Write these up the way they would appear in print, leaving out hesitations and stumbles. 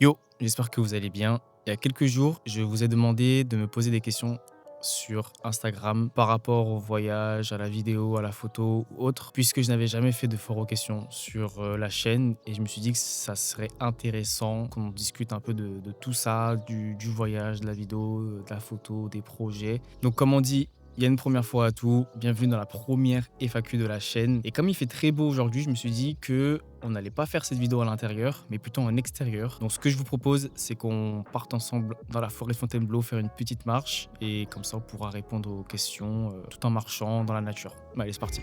Yo, j'espère que vous allez bien. Il y a quelques jours, je vous ai demandé de me poser des questions sur Instagram par rapport au voyage, à la vidéo, à la photo ou autre, puisque je n'avais jamais fait de fort aux questions sur la chaîne et je me suis dit que ça serait intéressant qu'on discute un peu de tout ça, du voyage, de la vidéo, de la photo, des projets. Donc comme on dit, il y a une première fois à tout. Bienvenue dans la première FAQ de la chaîne. Et comme il fait très beau aujourd'hui, je me suis dit que on n'allait pas faire cette vidéo à l'intérieur, mais plutôt en extérieur. Donc ce que je vous propose, c'est qu'on parte ensemble dans la forêt de Fontainebleau faire une petite marche. Et comme ça, on pourra répondre aux questions tout en marchant dans la nature. Allez, c'est parti.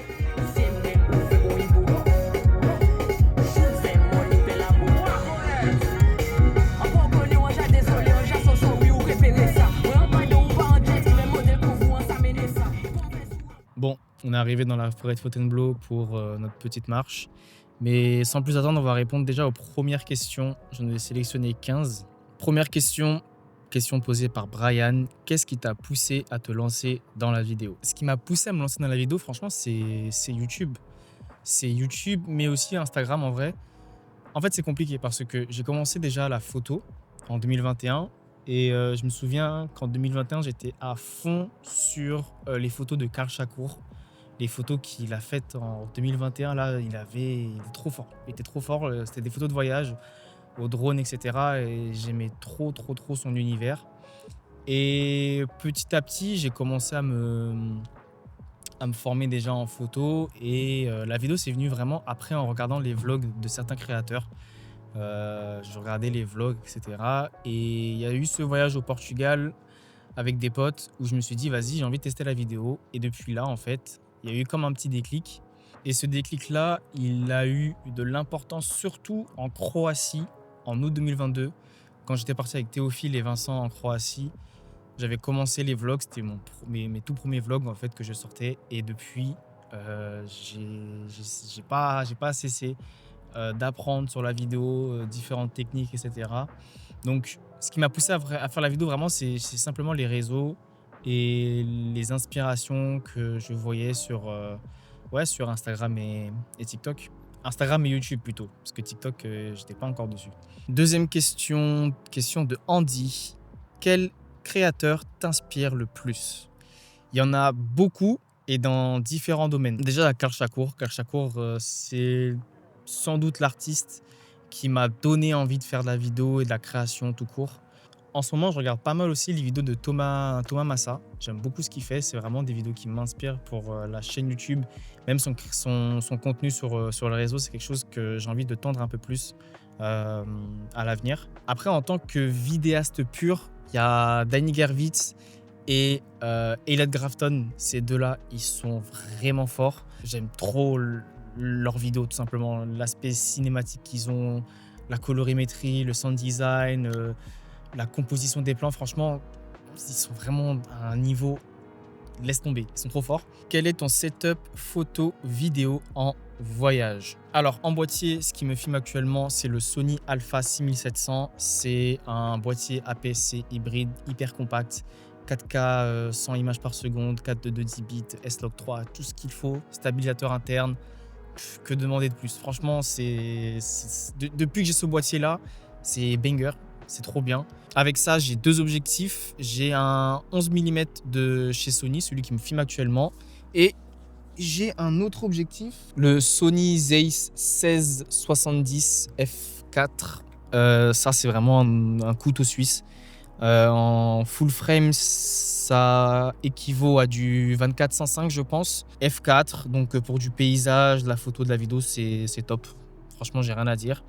Bon, on est arrivé dans la forêt de Fontainebleau pour notre petite marche. Mais sans plus attendre, on va répondre déjà aux premières questions. J'en ai sélectionné 15. Première question, question posée par Brian. Qu'est-ce qui t'a poussé à te lancer dans la vidéo? Ce qui m'a poussé à me lancer dans la vidéo, franchement, c'est YouTube. C'est YouTube, mais aussi Instagram en vrai. En fait, c'est compliqué parce que j'ai commencé déjà la photo en 2021. Et je me souviens qu'en 2021, j'étais à fond sur les photos de Karl Chakour. Les photos qu'il a faites en 2021, là, il était trop fort. Il était trop fort. C'était des photos de voyage au drone, etc. Et j'aimais trop, trop, trop son univers. Et petit à petit, j'ai commencé à me former déjà en photo. Et la vidéo, c'est venu vraiment après en regardant les vlogs de certains créateurs. Je regardais les vlogs, etc. Et il y a eu ce voyage au Portugal avec des potes où je me suis dit, vas-y, j'ai envie de tester la vidéo. Et depuis là, en fait, il y a eu comme un petit déclic. Et ce déclic-là, il a eu de l'importance surtout en Croatie, en août 2022, quand j'étais parti avec Théophile et Vincent en Croatie. J'avais commencé les vlogs, c'était mes tout premiers vlogs en fait que je sortais. Et depuis, j'ai pas cessé d'apprendre sur la vidéo, différentes techniques, etc. Donc, ce qui m'a poussé à faire la vidéo vraiment, c'est simplement les réseaux et les inspirations que je voyais sur Instagram et TikTok. Instagram et YouTube plutôt, parce que TikTok, j'étais pas encore dessus. Deuxième question, question de Andy. Quel créateur t'inspire le plus? Il y en a beaucoup et dans différents domaines. Déjà, Karl Chakour. Karl Chakour, c'est sans doute l'artiste qui m'a donné envie de faire de la vidéo et de la création tout court. En ce moment, je regarde pas mal aussi les vidéos de Thomas Massa. J'aime beaucoup ce qu'il fait. C'est vraiment des vidéos qui m'inspirent pour la chaîne YouTube. Même son contenu sur le réseau, c'est quelque chose que j'ai envie de tendre un peu plus à l'avenir. Après, en tant que vidéaste pur, il y a Danny Gervitz et Elliot Grafton. Ces deux-là, ils sont vraiment forts. J'aime trop leurs vidéos, tout simplement. L'aspect cinématique qu'ils ont, la colorimétrie, le sound design, la composition des plans. Franchement, ils sont vraiment à un niveau, laisse tomber, ils sont trop forts. Quel est ton setup photo vidéo en voyage? Alors en boîtier, ce qui me filme actuellement, c'est le Sony Alpha 6700. C'est un boîtier APS-C hybride hyper compact. 4K 100 images par seconde, 422 10 bits, S-Log 3, tout ce qu'il faut, stabilisateur interne. Que demander de plus? Franchement, depuis que j'ai ce boîtier-là, c'est banger, c'est trop bien. Avec ça, j'ai deux objectifs. J'ai un 11 mm de chez Sony, celui qui me filme actuellement. Et j'ai un autre objectif, le Sony Zeiss 1670 f4. Ça, c'est vraiment un couteau suisse. En full frame, ça équivaut à du 24-105, je pense. F4, donc pour du paysage, de la photo, de la vidéo, c'est top. Franchement, j'ai rien à dire.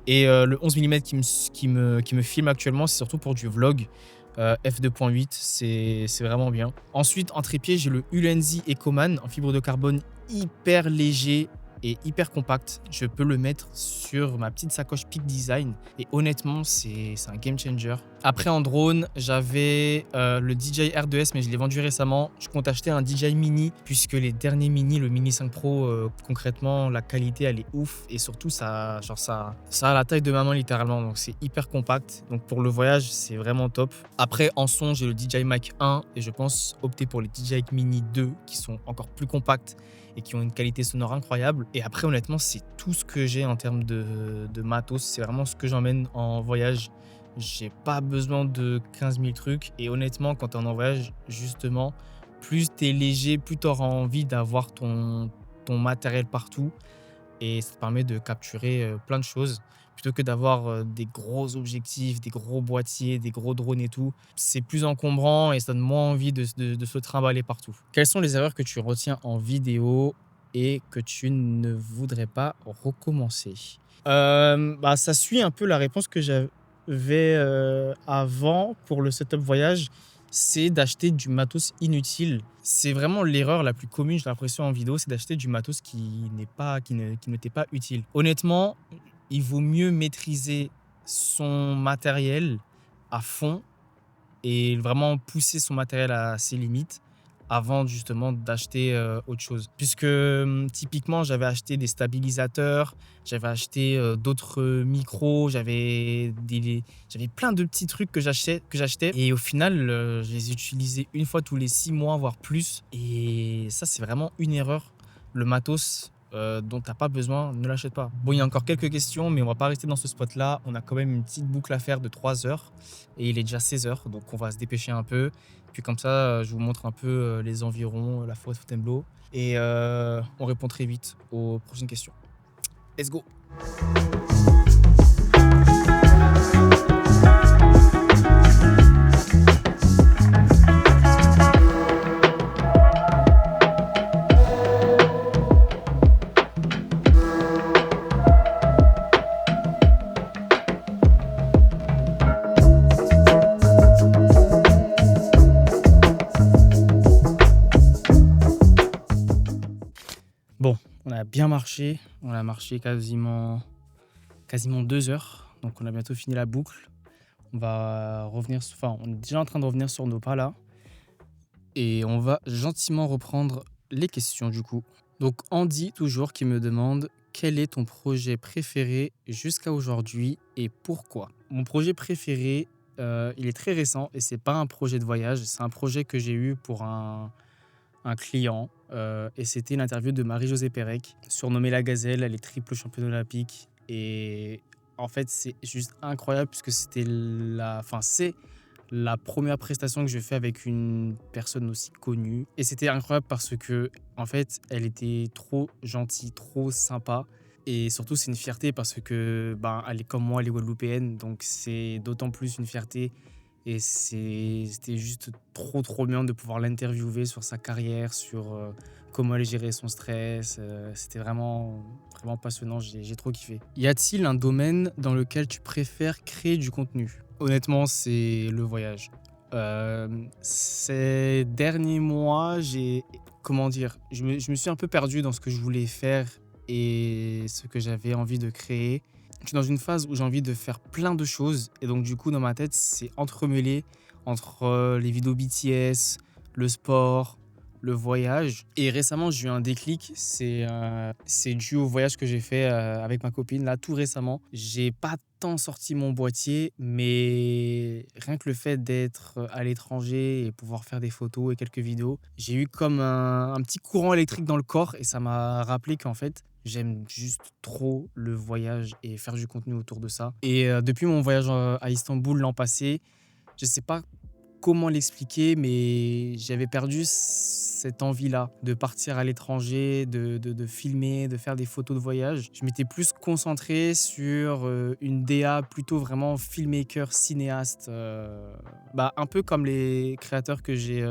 Et le 11 mm qui me filme actuellement, c'est surtout pour du vlog. F2.8, c'est vraiment bien. Ensuite, en trépied, j'ai le Ulanzi Ecoman en fibre de carbone hyper léger et hyper compact. Je peux le mettre sur ma petite sacoche Peak Design. Et honnêtement, c'est un game changer. Après, en drone, j'avais le DJI R2S, mais je l'ai vendu récemment. Je compte acheter un DJI Mini, puisque les derniers Mini, le Mini 5 Pro, concrètement, la qualité, elle est ouf. Et surtout, ça a la taille de ma main, littéralement. Donc, c'est hyper compact. Donc, pour le voyage, c'est vraiment top. Après, en son, j'ai le DJI Mic 1 et je pense opter pour les DJI Mini 2, qui sont encore plus compacts et qui ont une qualité sonore incroyable. Et après, honnêtement, c'est tout ce que j'ai en termes de matos. C'est vraiment ce que j'emmène en voyage. J'ai pas besoin de 15 000 trucs. Et honnêtement, quand tu es en voyage, justement, plus tu es léger, plus tu auras envie d'avoir ton matériel partout. Et ça te permet de capturer plein de choses. Plutôt que d'avoir des gros objectifs, des gros boîtiers, des gros drones et tout. C'est plus encombrant et ça donne moins envie de se trimballer partout. Quelles sont les erreurs que tu retiens en vidéo et que tu ne voudrais pas recommencer? Ça suit un peu la réponse que j'avais avant pour le setup voyage, c'est d'acheter du matos inutile. C'est vraiment l'erreur la plus commune, j'ai l'impression, en vidéo, c'est d'acheter du matos qui ne t'est pas utile. Honnêtement, il vaut mieux maîtriser son matériel à fond et vraiment pousser son matériel à ses limites avant justement d'acheter autre chose. Puisque typiquement, j'avais acheté des stabilisateurs, j'avais acheté d'autres micros, j'avais plein de petits trucs que j'achetais. Et au final, je les utilisais une fois tous les 6 mois, voire plus. Et ça, c'est vraiment une erreur. Le matos dont tu n'as pas besoin, ne l'achète pas. Bon, il y a encore quelques questions, mais on va pas rester dans ce spot-là. On a quand même une petite boucle à faire de 3 heures. Et il est déjà 16 heures, donc on va se dépêcher un peu. Puis comme ça, je vous montre un peu les environs, la forêt de Fontainebleau. Et on répond très vite aux prochaines questions. Let's go! Bon, on a bien marché. On a marché quasiment 2 heures. Donc on a bientôt fini la boucle. On va revenir, on est déjà en train de revenir sur nos pas là. Et on va gentiment reprendre les questions du coup. Donc Andy toujours qui me demande quel est ton projet préféré jusqu'à aujourd'hui et pourquoi. Mon projet préféré, il est très récent et c'est pas un projet de voyage, c'est un projet que j'ai eu pour un client et c'était une interview de Marie-Josée Pérec, surnommée La Gazelle, elle est triple championne olympique et en fait c'est juste incroyable puisque c'est la première prestation que je fais avec une personne aussi connue et c'était incroyable parce que en fait elle était trop gentille, trop sympa et surtout c'est une fierté parce que elle est comme moi, elle est guadeloupéenne, donc c'est d'autant plus une fierté. Et c'était juste trop bien de pouvoir l'interviewer sur sa carrière, sur comment elle gérait son stress. C'était vraiment passionnant, j'ai trop kiffé. Y a-t-il un domaine dans lequel tu préfères créer du contenu? Honnêtement, c'est le voyage. Ces derniers mois, je me suis un peu perdu dans ce que je voulais faire et ce que j'avais envie de créer. Je suis dans une phase où j'ai envie de faire plein de choses et donc du coup dans ma tête c'est entremêlé entre les vidéos BTS, le sport, le voyage. Et récemment j'ai eu un déclic, c'est dû au voyage que j'ai fait avec ma copine là tout récemment. J'ai pas tant sorti mon boîtier mais rien que le fait d'être à l'étranger et pouvoir faire des photos et quelques vidéos, j'ai eu comme un petit courant électrique dans le corps et ça m'a rappelé qu'en fait j'aime juste trop le voyage et faire du contenu autour de ça. Et depuis mon voyage à Istanbul l'an passé, je sais pas comment l'expliquer, mais j'avais perdu cette envie-là de partir à l'étranger, de filmer, de faire des photos de voyage. Je m'étais plus concentré sur une DA plutôt vraiment filmmaker, cinéaste, un peu comme les créateurs que j'ai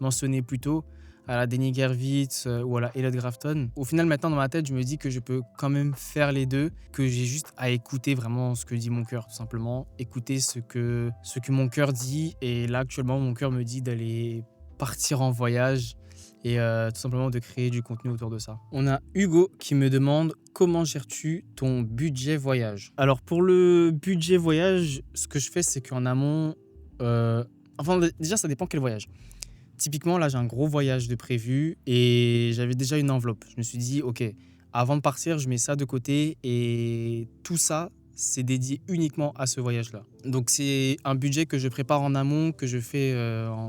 mentionnés plus tôt, à la Denny Gervitz ou à la Elliot Grafton. Au final, maintenant, dans ma tête, je me dis que je peux quand même faire les deux, que j'ai juste à écouter vraiment ce que dit mon cœur, tout simplement. Écouter ce que mon cœur dit. Et là, actuellement, mon cœur me dit d'aller partir en voyage et tout simplement de créer du contenu autour de ça. On a Hugo qui me demande comment gères-tu ton budget voyage? Alors pour le budget voyage, ce que je fais, c'est qu'en amont, enfin déjà ça dépend quel voyage. Typiquement là j'ai un gros voyage de prévu et j'avais déjà une enveloppe. Je me suis dit ok, avant de partir, je mets ça de côté et tout ça, c'est dédié uniquement à ce voyage-là. Donc c'est un budget que je prépare en amont, que je fais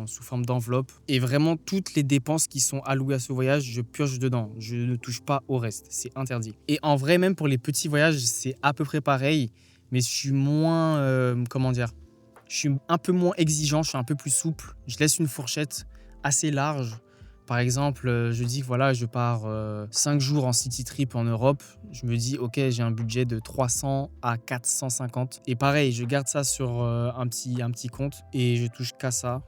sous forme d'enveloppe. Et vraiment, toutes les dépenses qui sont allouées à ce voyage, je pioche dedans. Je ne touche pas au reste. C'est interdit. Et en vrai, même pour les petits voyages, c'est à peu près pareil. Mais je suis moins, comment dire, je suis un peu moins exigeant, je suis un peu plus souple. Je laisse une fourchette assez large. Par exemple, je dis que voilà, je pars 5 jours en city trip en Europe. Je me dis, ok, j'ai un budget de 300 à 450. Et pareil, je garde ça sur un petit compte et je touche qu'à ça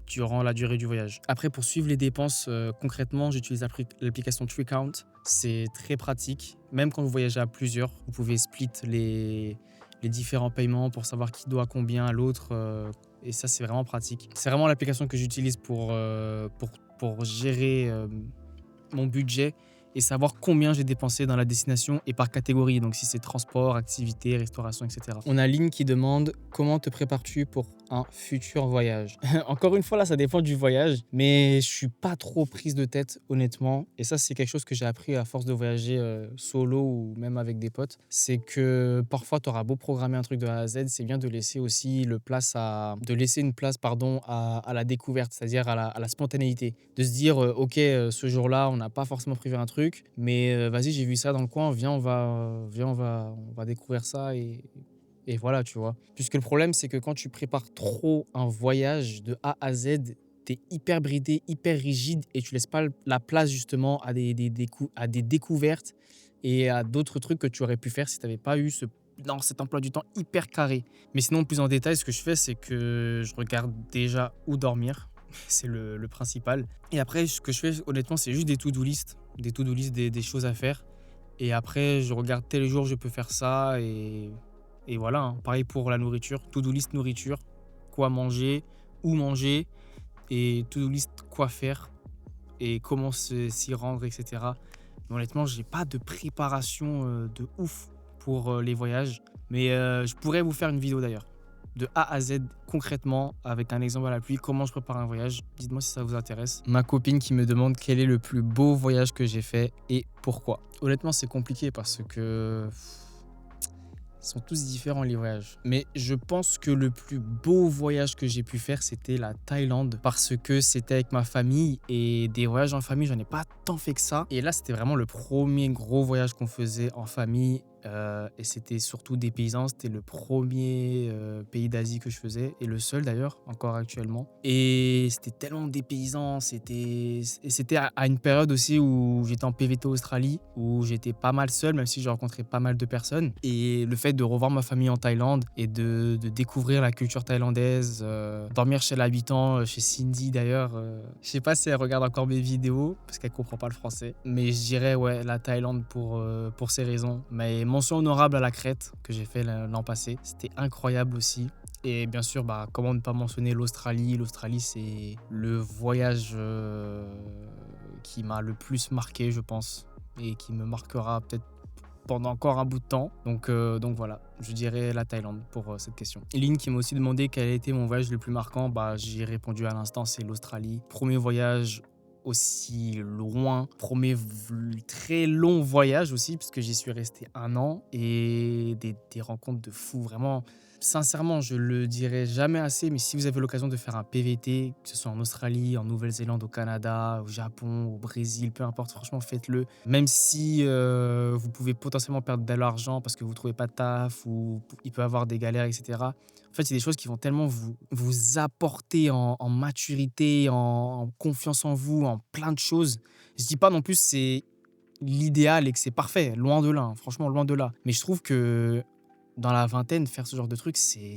durant la durée du voyage. Après, pour suivre les dépenses concrètement, j'utilise l'application TreeCount. C'est très pratique. Même quand vous voyagez à plusieurs, vous pouvez split les différents paiements pour savoir qui doit combien à l'autre. Et ça, c'est vraiment pratique. C'est vraiment l'application que j'utilise pour gérer mon budget et savoir combien j'ai dépensé dans la destination et par catégorie. Donc si c'est transport, activité, restauration, etc. On a Lynn qui demande comment te prépares-tu pour un futur voyage? Encore une fois, là, ça dépend du voyage, mais je suis pas trop prise de tête, honnêtement. Et ça, c'est quelque chose que j'ai appris à force de voyager solo ou même avec des potes. C'est que parfois, tu auras beau programmer un truc de A à Z, c'est bien de laisser aussi une place pardon, à la découverte, c'est-à-dire à la spontanéité. De se dire, ok, ce jour-là, on n'a pas forcément prévu un truc, mais vas-y, j'ai vu ça dans le coin, viens, on va découvrir ça et voilà, tu vois. Puisque le problème, c'est que quand tu prépares trop un voyage de A à Z, t'es hyper bridé, hyper rigide et tu laisses pas la place justement à à des découvertes et à d'autres trucs que tu aurais pu faire si tu n'avais pas eu dans cet emploi du temps hyper carré. Mais sinon, plus en détail, ce que je fais, c'est que je regarde déjà où dormir. C'est le principal. Et après, ce que je fais, honnêtement, c'est juste des to-do list. Des to-do list, des choses à faire. Et après, je regarde tel jour, je peux faire ça. Et voilà, hein. Pareil pour la nourriture. To-do list nourriture. Quoi manger, où manger. Et to-do list quoi faire. Et comment s'y rendre, etc. Mais honnêtement, j'ai pas de préparation de ouf pour les voyages. Mais je pourrais vous faire une vidéo d'ailleurs. De A à Z, concrètement, avec un exemple à l'appui, comment je prépare un voyage. Dites-moi si ça vous intéresse. Ma copine qui me demande quel est le plus beau voyage que j'ai fait et pourquoi. Honnêtement, c'est compliqué parce que ils sont tous différents les voyages. Mais je pense que le plus beau voyage que j'ai pu faire, c'était la Thaïlande. Parce que c'était avec ma famille et des voyages en famille, j'en ai pas tant fait que ça. Et là, c'était vraiment le premier gros voyage qu'on faisait en famille. Et c'était surtout des paysans. C'était le premier pays d'Asie que je faisais. Et le seul d'ailleurs, encore actuellement. Et c'était tellement dépaysant. C'était à une période aussi où j'étais en PVT Australie, où j'étais pas mal seul, même si j'ai rencontré pas mal de personnes. Et le fait de revoir ma famille en Thaïlande et de découvrir la culture thaïlandaise, dormir chez l'habitant, chez Cindy d'ailleurs. Je sais pas si elle regarde encore mes vidéos, parce qu'elle comprend pas le français. Mais je dirais, ouais, la Thaïlande pour ces raisons. Mais mention honorable à la Crète que j'ai fait l'an passé. C'était incroyable aussi. Et bien sûr, comment ne pas mentionner l'Australie. L'Australie, c'est le voyage qui m'a le plus marqué, je pense. Et qui me marquera peut-être pendant encore un bout de temps. Donc voilà, je dirais la Thaïlande pour cette question. Lynn qui m'a aussi demandé quel a été mon voyage le plus marquant. J'ai répondu à l'instant, c'est l'Australie. Premier voyage aussi loin, très long voyage aussi, puisque j'y suis resté 1 an et des rencontres de fous, vraiment. Sincèrement, je le dirai jamais assez, mais si vous avez l'occasion de faire un PVT, que ce soit en Australie, en Nouvelle-Zélande, au Canada, au Japon, au Brésil, peu importe, franchement, faites-le. Même si vous pouvez potentiellement perdre de l'argent parce que vous ne trouvez pas de taf ou il peut y avoir des galères, etc. En fait, c'est des choses qui vont tellement vous apporter en maturité, en confiance en vous, en plein de choses. Je dis pas non plus c'est l'idéal et que c'est parfait, loin de là, hein, franchement, loin de là. Mais je trouve que dans la vingtaine, faire ce genre de truc, c'est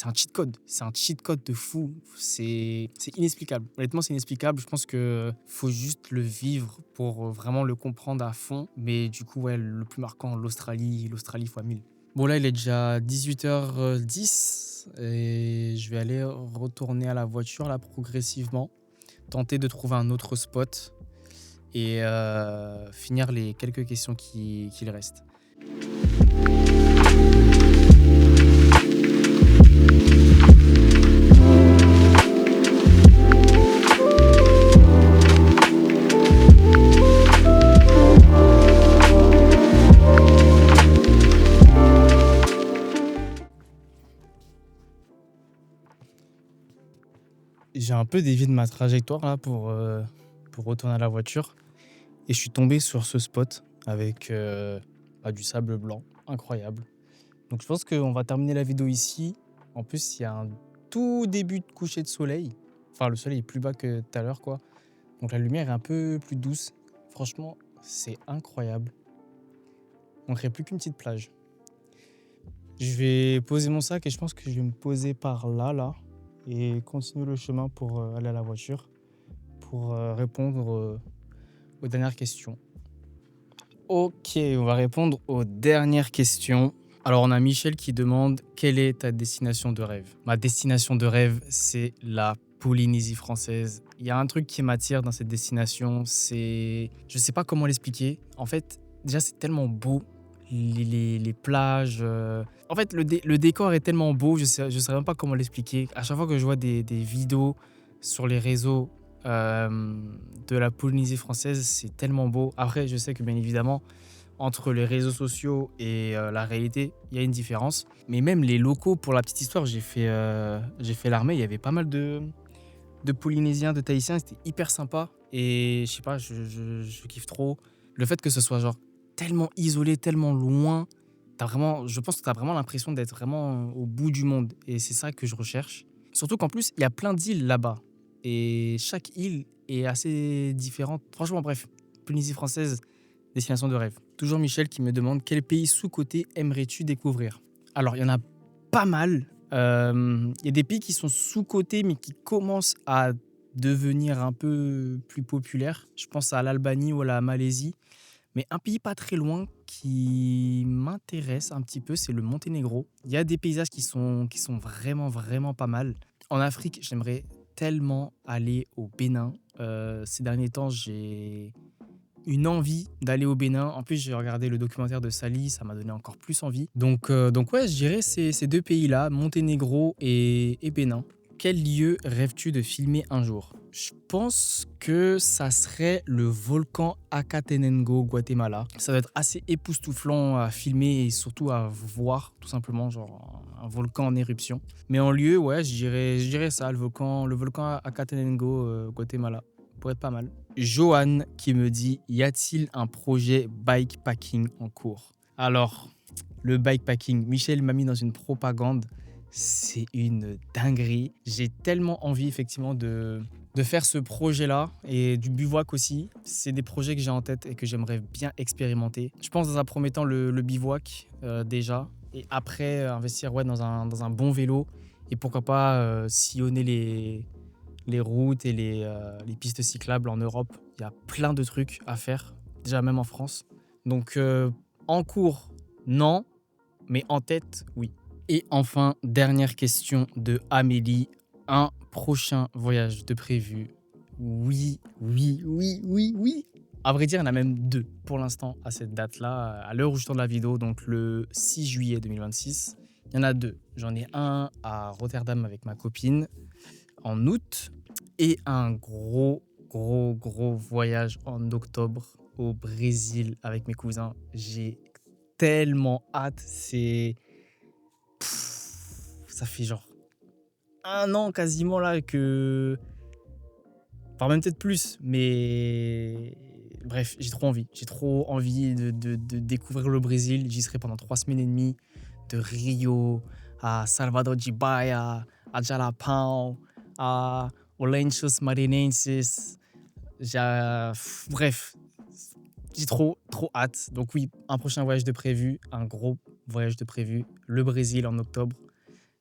un cheat code. C'est un cheat code de fou. C'est inexplicable. Honnêtement, c'est inexplicable. Je pense qu'il faut juste le vivre pour vraiment le comprendre à fond. Mais du coup, ouais, le plus marquant, l'Australie fois 1000. Bon, là, il est déjà 18h10 et je vais aller retourner à la voiture là progressivement. tenter de trouver un autre spot et finir les quelques questions qu'il reste. J'ai un peu dévié de ma trajectoire là pour retourner à la voiture et je suis tombé sur ce spot avec du sable blanc, incroyable. Donc je pense qu'on va terminer la vidéo ici. En plus, il y a un tout début de coucher de soleil. Enfin, le soleil est plus bas que tout à l'heure, quoi. Donc la lumière est un peu plus douce. Franchement, c'est incroyable. Il manquerait plus qu'une petite plage. Je vais poser mon sac et je pense que je vais me poser par là, et continuer le chemin pour aller à la voiture, pour répondre aux dernières questions. Ok, on va répondre aux dernières questions. Alors, on a Michel qui demande quelle est ta destination de rêve. Ma destination de rêve, c'est la Polynésie française. Il y a un truc qui m'attire dans cette destination, c'est... Je sais pas comment l'expliquer. En fait, déjà, c'est tellement beau. Les plages. En fait, le décor est tellement beau, je sais même pas comment l'expliquer. À chaque fois que je vois des vidéos sur les réseaux de la Polynésie française, c'est tellement beau. Après, je sais que bien évidemment, entre les réseaux sociaux et la réalité, il y a une différence. Mais même les locaux, pour la petite histoire, j'ai fait l'armée, il y avait pas mal de Polynésiens, de Tahitiens, c'était hyper sympa. Et je sais pas, je kiffe trop. Le fait que ce soit genre tellement isolé, tellement loin, je pense que tu as vraiment l'impression d'être vraiment au bout du monde. Et c'est ça que je recherche. Surtout qu'en plus, il y a plein d'îles là-bas. Et chaque île est assez différente. Franchement, bref, Polynésie française, destination de rêve. Toujours Michel qui me demande quel pays sous-coté aimerais-tu découvrir. Alors, il y en a pas mal. Il y a des pays qui sont sous-cotés, mais qui commencent à devenir un peu plus populaires. Je pense à l'Albanie ou à la Malaisie. Mais un pays pas très loin qui m'intéresse un petit peu, c'est le Monténégro. Il y a des paysages qui sont vraiment, vraiment pas mal. En Afrique, j'aimerais tellement aller au Bénin. Ces derniers temps, j'ai une envie d'aller au Bénin. En plus, j'ai regardé le documentaire de Sali, ça m'a donné encore plus envie. Donc ouais, je dirais ces deux pays-là, Monténégro et Bénin. Quel lieu rêves-tu de filmer un jour? Je pense que ça serait le volcan Acatenango, Guatemala. Ça va être assez époustouflant à filmer et surtout à voir, tout simplement, genre un volcan en éruption. Mais en lieu, ouais, je dirais ça, le volcan Acatenango, Guatemala. Pourrait être pas mal. Johan qui me dit, y a-t-il un projet bikepacking en cours? Alors, le bikepacking, Michel m'a mis dans une propagande. C'est une dinguerie. J'ai tellement envie effectivement de faire ce projet-là et du bivouac aussi. C'est des projets que j'ai en tête et que j'aimerais bien expérimenter. Je pense dans un premier temps le bivouac déjà et après investir dans un bon vélo et pourquoi pas sillonner les routes et les pistes cyclables en Europe. Il y a plein de trucs à faire, déjà même en France. Donc en cours, non, mais en tête, oui. Et enfin, dernière question de Amélie. Un prochain voyage de prévu? Oui, oui, oui, oui, oui. À vrai dire, il y en a même deux pour l'instant à cette date-là, à l'heure où je tourne la vidéo, donc le 6 juillet 2026. Il y en a deux. J'en ai un à Rotterdam avec ma copine en août et un gros voyage en octobre au Brésil avec mes cousins. J'ai tellement hâte. Ça fait genre un an quasiment là que... Enfin même peut-être plus, mais bref, j'ai trop envie. J'ai trop envie de découvrir le Brésil. J'y serai pendant 3 semaines et demie, de Rio à Salvador de Bahia, à Jalapão, à Lençóis Maranhenses. Bref, j'ai trop hâte. Donc oui, un prochain voyage de prévu, un gros voyage de prévu, le Brésil en octobre.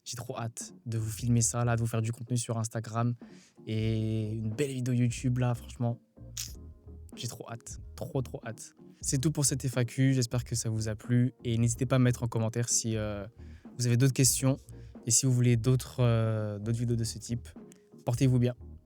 J'ai trop hâte de vous filmer ça, là, de vous faire du contenu sur Instagram et une belle vidéo YouTube, là, franchement. J'ai trop hâte, trop hâte. C'est tout pour cette FAQ, j'espère que ça vous a plu et n'hésitez pas à me mettre en commentaire si vous avez d'autres questions et si vous voulez d'autres vidéos de ce type. Portez-vous bien.